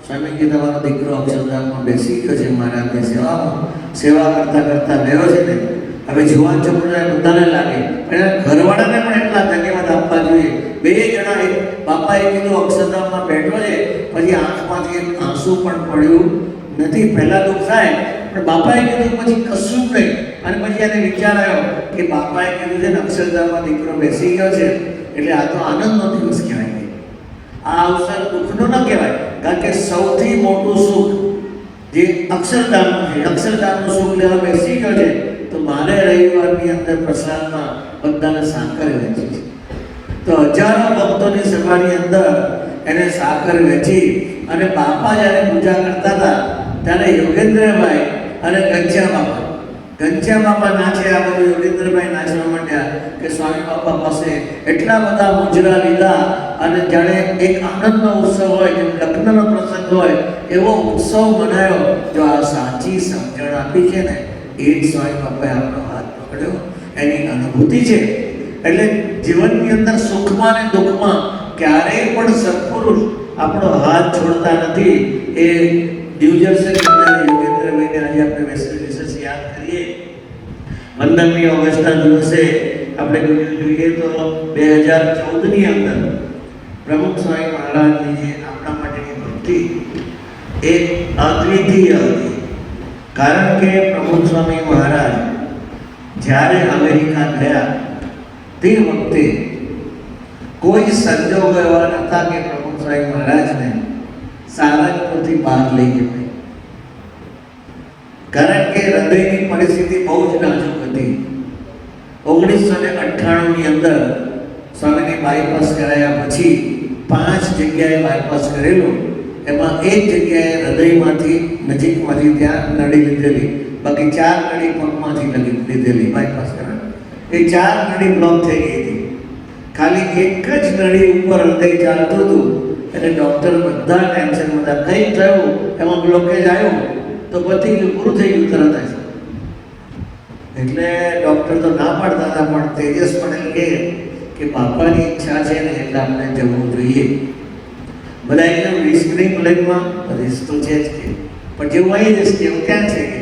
સ્વામી કે તમારો દીકરો અક્ષરધામમાં બેસી ગયો છે, મહારાજની સેવા કરતા રહ્યો છે ને, હવે જુવાન છોકરાને બધાને લાગે, પણ ઘરવાળાને પણ એટલા ધન્યવાદ આપવા જોઈએ. બે જણા બાપાએ કીધું અક્ષરધામમાં બેઠો છે, પછી આંખમાંથી એક આંસુ પણ પડ્યું નથી. પહેલા દુઃખ થાય, પણ બાપાએ કીધું પછી કશું જ નહીં. અને પછી એને વિચાર આવ્યો કે બાપાએ કીધું છે ને અક્ષરધામમાં દીકરો બેસી ગયો છે, એટલે આ તો આનંદનો દિવસ કહેવાય. આ અવસર દુઃખનો ન કહેવાય, કારણ કે સૌથી મોટું સુખ જે અક્ષરધામનું છે, અક્ષરધામનું સુખ લેવા બેસી ગયો છે, તો મારે રવિવારની અંદર પ્રસાદમાં બધાને સાકર વહેંચી છે. તો હજારો ભક્તોની સભાની અંદર એને સાકર વહેંચી. અને બાપા જ્યારે પૂજા કરતા હતા ત્યારે યોગેન્દ્રભાઈ અને ઘનશ્યામ બાપા નાચે. આ બધું યોગેન્દ્રભાઈ નાચવા માંડ્યા કે સ્વામી બાપા પાસે એટલા બધા મુજરા લીધા, અને જાણે એક આનંદનો ઉત્સવ હોય, જેમ લગ્નનો પ્રસંગ હોય એવો ઉત્સવ મનાયો. જો આ સાચી સમજણ આપી છે ને, એ જ સ્વામી બાપાએ આપણો હાથ પકડ્યો, એની અનુભૂતિ છે. એટલે જીવનની અંદર સુખમાં અને દુઃખમાં ક્યારેય પણ સત્પુરુષ આપણો હાથ છોડતા નથી. એ ન્યૂજર્સીની અંદર યોગેન્દ્રભાઈને આજે આપણે વિશેષ યાદ કરીએ. 15મી ઓગસ્ટના દિવસે આપણે જોઈએ તો 2014ની અંદર પ્રમુખ સ્વામી મહારાજની જે આપણા માટેની ભક્તિ એ અદ્વિતીય હતી. કારણ કે પ્રમુખ સ્વામી મહારાજ જ્યારે અમેરિકા ગયા તે વખતે કોઈ સંજોગો એવા નહોતા કે પ્રમુખ સ્વામી મહારાજને સારંગપુરથી બહાર લઈ ગયા. કારણ કે હૃદયની પરિસ્થિતિ બહુ જ નાજુક હતી. 1998ની અંદર સ્વામીને બાયપાસ કરાયા પછી 5 જગ્યાએ બાયપાસ કરેલું. એમાં એક જગ્યાએ હૃદયમાંથી નજીકમાંથી ત્યાં નળી લીધેલી, બાકી 4 નળી પગમાંથી લીધેલી બાયપાસ કરાવી. એ 4 નળી બ્લોક થઈ ગઈ હતી. ખાલી એક જ નળી ઉપર હૃદય ચાલતું હતું. એટલે ડૉક્ટર બધા ટેન્શન બધા કંઈ થયું, એમાં બ્લોકેજ આવ્યો તો પતી ગયું, પૂરું થઈ ગયું તરત જ. એટલે ડૉક્ટર તો ના પાડતા હતા, પણ તેજસ પટેલ કે બાપાની ઈચ્છા છે ને એટલે આપણે જવું જોઈએ. બધા એકદમ રિસ્ક નહીં પ્લેનમાં, રિસ્ક તો છે જ કે, પણ જેવું આવી જશે એવું ક્યાં છે કે,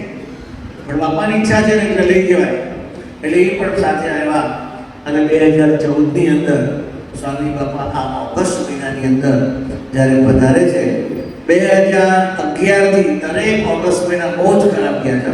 પણ બાપાની ઈચ્છા છે ને એટલે લઈ જવાય. એટલે એ પણ સાથે આવ્યા. અને 2014ની અંદર સ્વામી બાપા આ ઓગસ્ટ મહિનાની અંદર જ્યારે પધારે છે, 2011થી દરેક ઓગસ્ટ મહિના બહુ જ ખરાબ ગયા છે.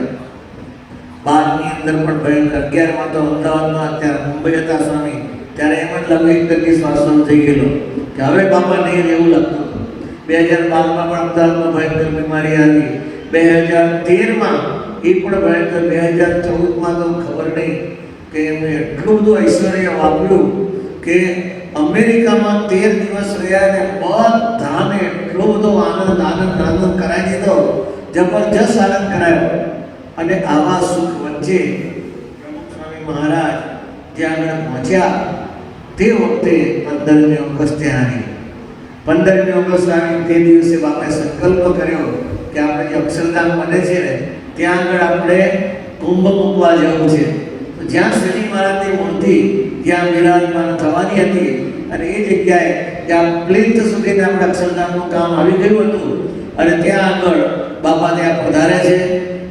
12ની અંદર પણ ભયંકર, 11માં તો અમદાવાદમાં, અત્યારે મુંબઈ હતા સ્વામી, ત્યારે એમ જ લાગ્યું એકદમથી શ્વાસન થઈ ગયેલો કે હવે બાપા નહીં રહેવું લાગતું હતું. 2012માં પણ અમદાવાદમાં ભયંકર બીમારી હતી. 2013માં એ પણ ભયંકર. 2014માં તો ખબર નહીં કે એમને એટલું બધું ઐશ્વર્ય વાપર્યું કે અમેરિકામાં 13 દિવસ રહ્યા ને બધાને એટલો બધો આનંદ કરાવી દીધો, જબરજસ્ત આનંદ કરાયો. અને આવા સુખ વચ્ચે પ્રમુખ સ્વામી મહારાજ ત્યાં આગળ પહોંચ્યા. તે વખતે 15મી ઓગસ્ટ ત્યાં આવી. 15મી ઓગસ્ટ આવી તે દિવસે બાપાએ સંકલ્પ કર્યો કે આપણે જે અક્ષરધામ બને છે ને ત્યાં આગળ આપણે કુંભ મૂકવા જવું છે. તો જ્યાં શ્રીજી મહારાજની મૂર્તિ જ્યાં વિરાજમાન થવાની હતી, અને એ જગ્યાએ ત્યાં પ્લિન્થ સુધીને આપણે અક્ષરધામનું કામ આવી ગયું હતું. અને ત્યાં આગળ બાપા ત્યાં પધારે છે.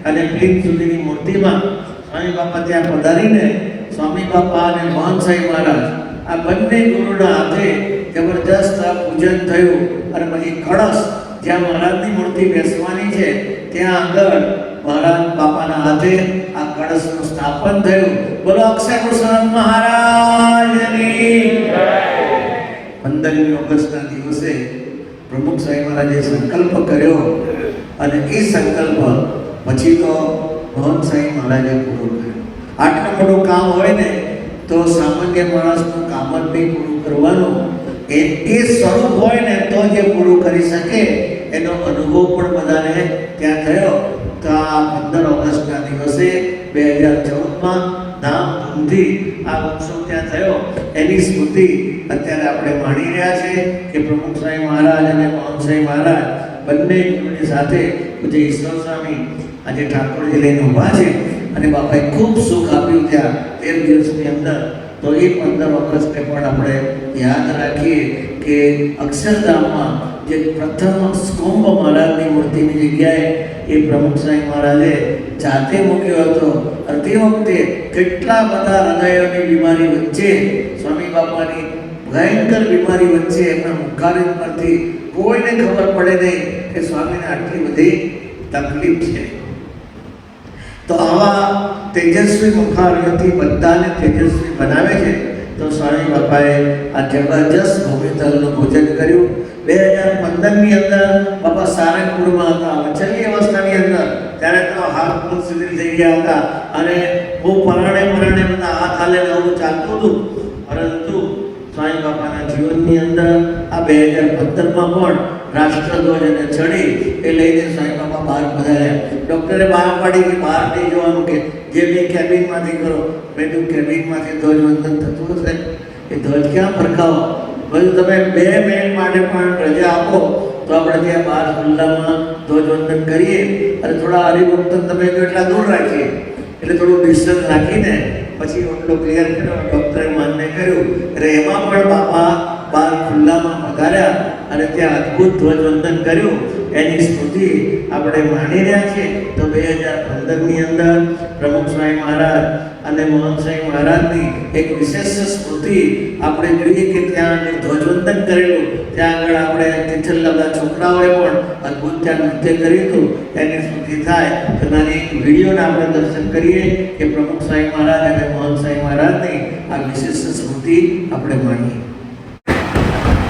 અને પ્લિન્થ સુધીની મૂર્તિમાં સ્વામી બાપા ત્યાં પધારીને સ્વામી બાપા અને મહંત સાહેબ મહારાજ આ બંને ગુરુના હાથે જબરજસ્ત પૂજન થયું. અને પછી કળશ જ્યાં મહારાજની મૂર્તિ બેસવાની છે ત્યાં આગળ મહારાજ બાપાના હાથે આ કળશનું સ્થાપન થયું. બોલો અક્ષય કૃષ્ણ મહારાજની જય. 15મી ઓગસ્ટના દિવસે પ્રમુખ સાહેબ મહારાજે સંકલ્પ કર્યો, અને એ સંકલ્પ પછી તો મહંત સાહેબ મહારાજે પૂરો કર્યો. આટલું મોટું કામ હોય ને તો સામાન્ય માણસનું કામ જ નહીં પૂરું કરવાનું, એ સ્વરૂપ હોય ને તો જે પૂરું કરી શકે એનો અનુભવ પણ બધાને ત્યાં થયો. તો આ 15 ઓગસ્ટના દિવસે 2014માં ધામધૂમથી આ ઉત્સવ ત્યાં થયો, એની સ્મૃતિ અત્યારે આપણે માણી રહ્યા છે કે પ્રમુખ સ્વામી મહારાજ અને મોહન સ્વામી મહારાજ બંને ગુરુની સાથે પૂજ્ય ઈશ્વર સ્વામી આજે ઠાકોરજી લઈને ઊભા છે અને બાપાએ ખૂબ સુખ આપ્યું ત્યાં 13 દિવસની અંદર. તો એ 15 ઓગસ્ટે પણ આપણે યાદ રાખીએ કે અક્ષરધામમાં જે પ્રથમ સ્કંદ મહારાજની મૂર્તિની જગ્યાએ એ પ્રમુખ સ્વામી મહારાજે જાતે મૂક્યો હતો. અને તે વખતે કેટલા બધા હૃદયોની બીમારી વચ્ચે, સ્વામી બાપાની ભયંકર બીમારી વચ્ચે એમના મુખારજ પરથી કોઈને ખબર પડે નહીં કે સ્વામીને આટલી બધી તકલીફ છે. તો આવા તેજસ્વી મુખારજથી બધાને તેજસ્વી બનાવે છે. તો સ્વામી બાપાએ આ જબરજસ્ત ભૂમિતલનું ભોજન કર્યું. 2015ની અંદર બાપા સારંગપુરમાં હતા, વચલી અવસ્થાની અંદર, ત્યારે તો હાથ પગ શિથિલ થઈ ગયા હતા અને બહુ પરાણે બધા હાથ હાલે આવું ચાલતું હતું. પરંતુ સ્વામી બાપાના જીવનની અંદર આ 2015માં પણ રાષ્ટ્રધ્વજ અને છડી એ લઈને સ્વામી બાપા બહાર પધાર્યા. ડૉક્ટરે બહાર પાડી કે બહાર નહીં જવાનું, કે જે મેં કેબિનમાંથી કરો. મેં તું કેબિનમાંથી ધ્વજવંદન થતું હશે, એ ધ્વજ ક્યાં ફરકાવો? બધું તમે 2 મિનિટ માટે પણ રજા આપો તો આપણે ત્યાં બહાર ખુલ્લામાં ધ્વજવંદન કરીએ અને થોડા હરિભક્તન તમે એટલા દૂર રાખીએ, એટલે થોડું ડિસ્ટન્સ રાખીને પછી ઓટલો ક્લિયર કર્યો. ડૉક્ટરે માન્ય કર્યું એટલે એમાં પણ બાપા બહાર ખુલ્લામાં પધાર્યા અને ત્યાં અદ્ભુત ધ્વજવંદન કર્યું. એની સ્મૃતિ આપણે માણી રહ્યા છીએ. તો 2015ની અંદર પ્રમુખ સ્વામી મહારાજ અને મોહન સ્વામી મહારાજની એક વિશેષ સ્મૃતિ આપણે જોઈએ કે ત્યાં ધ્વજવંદન કરેલું, ત્યાં આગળ આપણે તિથલના બધા છોકરાઓએ પણ અદ્ભુત ત્યાં નૃત્ય કર્યું હતું. એની સ્મૃતિ થાય તો નાની વિડીયોના આપણે દર્શન કરીએ કે પ્રમુખ સ્વામી મહારાજ અને મોહન સ્વામી મહારાજની આ વિશેષ સ્મૃતિ આપણે માણીએ.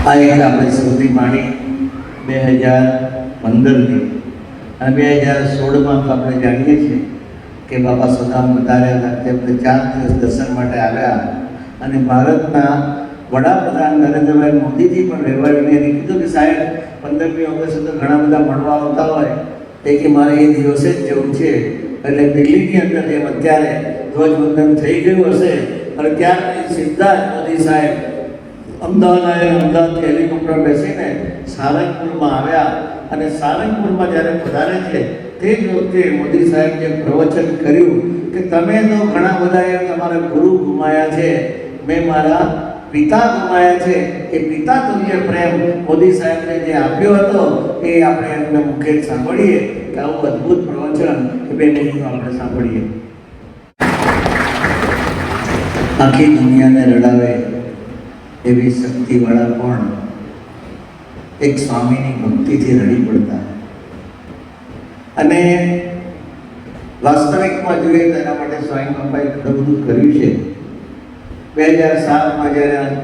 આ એક આપણે સ્મૃતિ માણી 2015ની. અને 2016માં તો આપણે જાણીએ છીએ કે બાપા સદામ પધાર્યા હતા. તેમને 4 દિવસ દર્શન માટે આવ્યા અને ભારતના વડાપ્રધાન નરેન્દ્રભાઈ મોદીજી પણ રહેવાડીને એને કીધું કે સાહેબ 15મી ઓગસ્ટ તો ઘણા બધા મળવા આવતા હોય, એ કે મારે એ દિવસે જ જવું છે. એટલે દિલ્હીની અંદર જેમ અત્યારે ધ્વજવંદન થઈ ગયું હશે અને ત્યારથી સીધા જ મોદી સાહેબ અમદાવાદથી હેલિકોપ્ટર બેસીને સારંગપુરમાં આવ્યા. અને સારંગપુરમાં જ્યારે પધારે છે તે જ વખતે મોદી સાહેબ જે પ્રવચન કર્યું કે તમે તો ઘણા બધાએ તમારા ગુરુ ગુમાયા છે, મેં મારા પિતા ગુમાયા છે. એ પિતા તુલ્ય પ્રેમ મોદી સાહેબને જે આપ્યો હતો એ આપણે એમને મુખે સાંભળીએ કે આવું અદ્ભુત પ્રવચન એ 2 મિનિટનું આપણે સાંભળીએ. આખી દુનિયાને રડાવે એવી શક્તિવાળા પણ એક સ્વામીની ભક્તિથી રડી પડતા. અને વાસ્તવિકમાં જોઈએ તો એના માટે સ્વામી બાપાએ ઘણું બધું કર્યું છે. 2007માં જ્યારે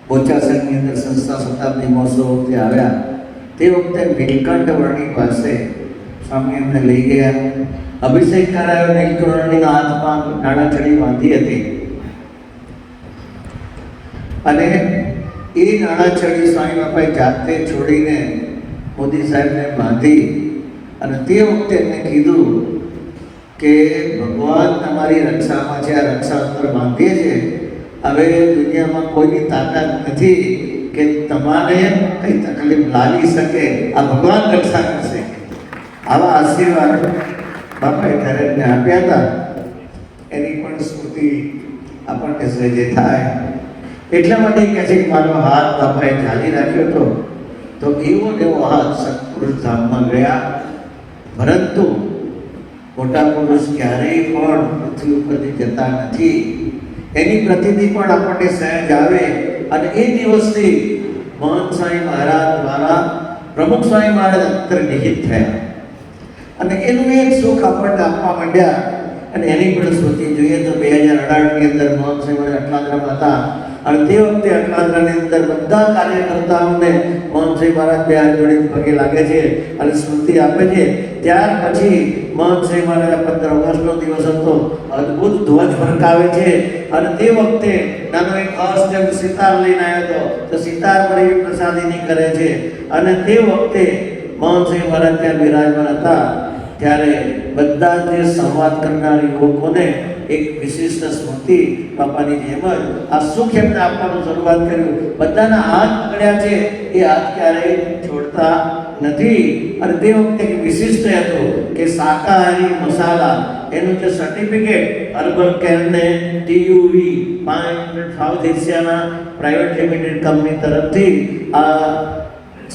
બોચાસણની અંદર સંસ્થા શતાબ્દી મહોત્સવ વખતે આવ્યા તે વખતે નીલકંઠ વર્ણી પાસે સ્વામી એમને લઈ ગયા. અભિષેક કરાયો. નીલકંઠ વર્ણીના હાથમાં નાણાછડી બાંધી હતી અને એ નાણાછડી સ્વામી બાપાએ જાતે છોડીને મોદી સાહેબને બાંધી અને તે વખતે એમને કીધું કે ભગવાન તમારી રક્ષામાં છે, આ રક્ષા અંદર બાંધીએ છે. હવે દુનિયામાં કોઈની તાકાત નથી કે તમારે કંઈ તકલીફ લાગી શકે, આ ભગવાન રક્ષા કરશે. આવા આશીર્વાદ બાપાએ ત્યારે એમને આપ્યા હતા. એની પણ સ્મૃતિ આપણને સહેજે થાય. એટલા માટે કહે છે કે મારો હાથ બાપાએ ચાલી રાખ્યો હતો. તો એવો ને એવો હાથ સત્પુરુષ ધામમાં ગયા. પરંતુ મોટા પુરુષ ક્યારેય પણ પૃથ્વી ઉપરથી જતા નથી. એની પ્રતિનિધિ પણ આપણને સહેજ આવે. અને એ દિવસથી મોહન સ્વામી મહારાજ દ્વારા પ્રમુખ સ્વામી મહારાજ અંતર્નિહિત થયા અને એનું એક સુખ આપણને આપવા માંડ્યા. અને એની પણ સ્મૃતિ જોઈએ તો 2018ની અંદર મોહન સ્વામી મહારાજ અટલાદરામાં હતા અને તે વખતે અટલાદરાની અંદર બધા કાર્યકર્તાઓને મોહન સ્વામી મહારાજ 2 હાથ જોડીને પગે લાગે છે અને સ્મૃતિ આપે છે. ત્યાર પછી મોહન સ્વામી મહારાજ 15 ઓગસ્ટનો દિવસ હતો, અદ્ભુત ધ્વજ ફરકાવે છે અને તે વખતે નાનો એક અષ્ટક સિતાર લઈને આવ્યો હતો, તો સિતાર પર એવી પ્રસાદીની કરે છે. અને તે વખતે મોહનસિંહ મહારાજ ત્યાં બિરાજમાન હતા, ત્યારે બધા જે સંવાદ કરનાર યુવકોને એક વિશિષ્ટ સ્મૃતિ બાપાની જેમ જ આ સુખ એમને આપવાનું શરૂઆત કર્યું. બધાના હાથ પકડ્યા છે, એ હાથ ક્યારેય છોડતા નથી. અને તે વખતે એક વિશિષ્ટ હતું કે શાકાહારી મસાલા એનું જે સર્ટિફિકેટ અર્બન કેરને ટીયુવી 500 સાઉથ એશિયાના પ્રાઇવેટ લિમિટેડ કંપની તરફથી આ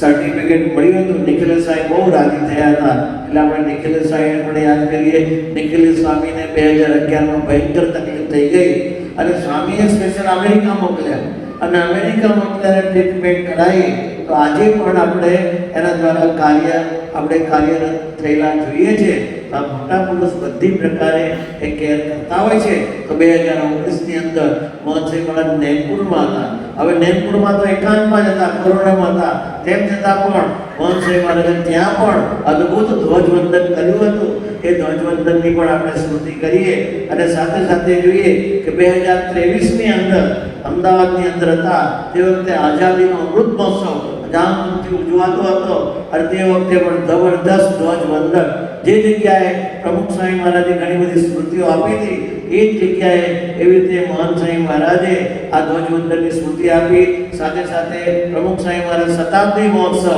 સર્ટિફિકેટ મળ્યું હતું. નિખિલેશ સાહેબ બહુ રાજી થયા હતા. એટલે આપણે નિખિલેશ સાહેબને પણ યાદ કરીએ. નિખિલેશ સ્વામીને 2011માં ભયંકર તકલીફ થઈ ગઈ અને સ્વામીએ સ્પેશિયલ અમેરિકા મોકલ્યા અને અમેરિકા મોકલ્યા ટ્રીટમેન્ટ કરાવી. તો આજે પણ આપણે એના દ્વારા કાર્યરત થયેલા જોઈએ છે. આ મોટા પુરુષ બધી પ્રકારે એ કેર કરતા હોય છે. તો 2019ની અંદર મોહનસિંહ મહારાજ નૈનપુરમાં હતા. હવે નૈનપુરમાં તો એકાંતમાં જ હતા, કોરોનામાં હતા, તેમ છતાં પણ મોહનસિંહ મહારાજે ત્યાં પણ અદ્ભુત ધ્વજવંદન કર્યું હતું. એ ધ્વજવંદનની પણ આપણે સ્મૃતિ કરીએ અને સાથે સાથે જોઈએ કે 2023ની અંદર અમદાવાદની અંદર હતા, તે વખતે આઝાદીનો અમૃત મહોત્સવ ધામધૂમથી ઉજવાતો હતો. અને તે વખતે પણ જબરદસ્ત ધ્વજવંદન જે જગ્યાએ પ્રમુખ સ્વામી મહારાજે ઘણી બધી સ્મૃતિઓ આપી હતી, એ જ જગ્યાએ એવી રીતે મહંત સ્વામી મહારાજે આ ધ્વજવંદનની સ્મૃતિ આપી. સાથે સાથે પ્રમુખ સ્વામી મહારાજ શતાબ્દી મહોત્સવ,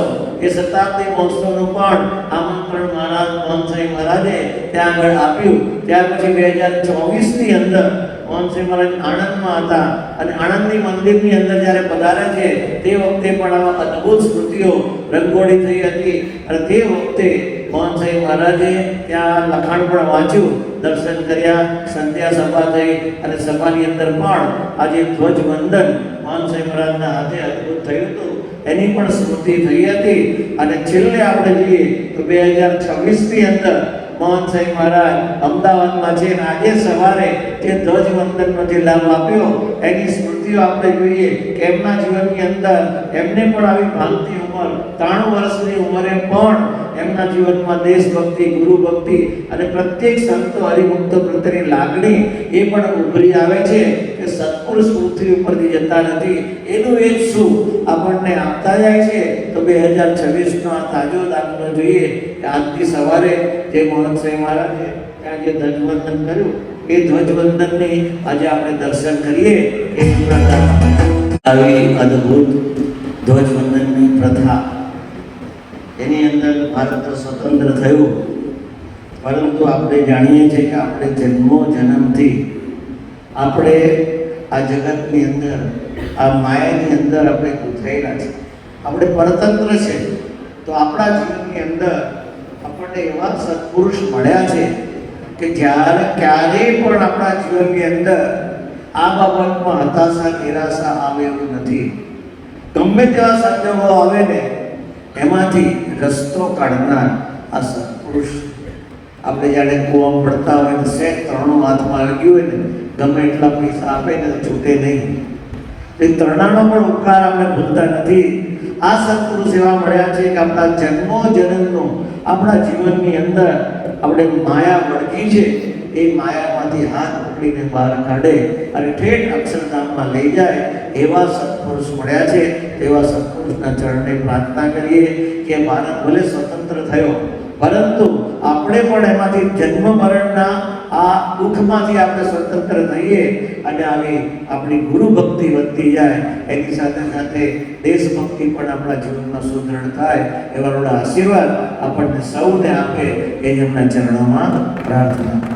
એ શતાબ્દી મહોત્સવનું પણ આમંત્રણ મહંત સ્વામી મહારાજે ત્યાં આગળ આપ્યું. ત્યાર પછી 2024ની અંદર મોહનસિંહ મહારાજ આણંદમાં હતા અને આણંદની મંદિરની અંદર જ્યારે પધારે છે તે વખતે પણ આવા અદ્ભુત સ્મૃતિઓ રંગોળી થઈ હતી. અને તે વખતે મોહનસિંહ મહારાજે ત્યાં લખાણ પણ વાંચ્યું, દર્શન કર્યા, સંધ્યા સભા થઈ અને સભાની અંદર પણ આજે ધ્વજવંદન મોહનસિંહ મહારાજના હાથે અદ્ભુત થયું હતું, એની પણ સ્મૃતિ થઈ હતી. અને છેલ્લે આપણે જોઈએ તો 2026ની અંદર મોહનસિંહ મહારાજ અમદાવાદમાં છે અને આજે સવારે જે ધ્વજવંદનનો જે લાભ આપ્યો એની સ્મૃતિઓ આપણે જોઈએ કે એમના જીવનની અંદર એમને પણ આવી ભાંગતી ઉંમર 93 વર્ષની ઉંમરે પણ એમના જીવનમાં દેશભક્તિ, ગુરુભક્તિ અને પ્રત્યેક સંતો હરિભક્તો પ્રત્યેની લાગણી એ પણ ઉભરી આવે છે કે સત્પુરુષ પૃથ્વી ઉપરથી જતા નથી, એનું એ જ શું આપણને આપતા જાય છે. તો 2026નો આ તાજો દાખલો જોઈએ કે આજથી સવારે જે મોહનસિંહ મહારાજે ત્યાં જે ધ્વજવંદન કર્યું એ ધ્વજવંદનની આજે આપણે દર્શન કરીએ. એ આવી અદ્ભુત ધ્વજવંદનની પ્રથા એની અંદર ભારત સ્વતંત્ર થયું, પરંતુ આપણે જાણીએ છીએ કે આપણે જન્મથી આપણે આ જગતની અંદર આ માયાની અંદર આપણે ગૂંથાયેલા છે. આપણે પરતંત્ર છે. તો આપણા જીવનની અંદર આપણને એવા સત્પુરુષ મળ્યા છે કે ક્યારેય પણ આપણા જીવનની અંદર આ બાબતમાં હતાશા, નિરાશા આવે એવું નથી. ગમે તેવા સંજોગો આવે ને એમાંથી રસ્તો કાઢનાર આ સત્પુરુષ. આપણે જાણે કૂવામાં પડતા હોય ને સેટ તરણું હાથમાં આવી ગયું હોય ને, ગમે એટલા પૈસા આપે ને તો છૂટે નહીં. એ તરણાનો પણ ઉપકાર આપણે ભૂલતા નથી. આ સત્પુરુષ એવા મળ્યા છે કે આપણા જન્મનો આપણા જીવનની અંદર આપણે માયા વળગી છે એ માયામાંથી હાથ પકડીને બહાર કાઢે અને ઠેઠ અક્ષરધામમાં લઈ જાય એવા સત્પુરુષ મળ્યા છે. એવા સત્પુરુષના ચરણે પ્રાર્થના કરીએ કે ભારત ભલે સ્વતંત્ર થયો, પરંતુ આપણે પણ એમાંથી જન્મ મરણના આ દુઃખમાંથી આપણે સ્વતંત્ર થઈએ અને આવી આપણી ગુરુ ભક્તિ વધતી જાય, એની સાથે સાથે દેશભક્તિ પણ આપણા જીવનમાં સુદૃઢ થાય એવા આશીર્વાદ આપણને સૌને આપે એ જ એમના ચરણોમાં પ્રાર્થના.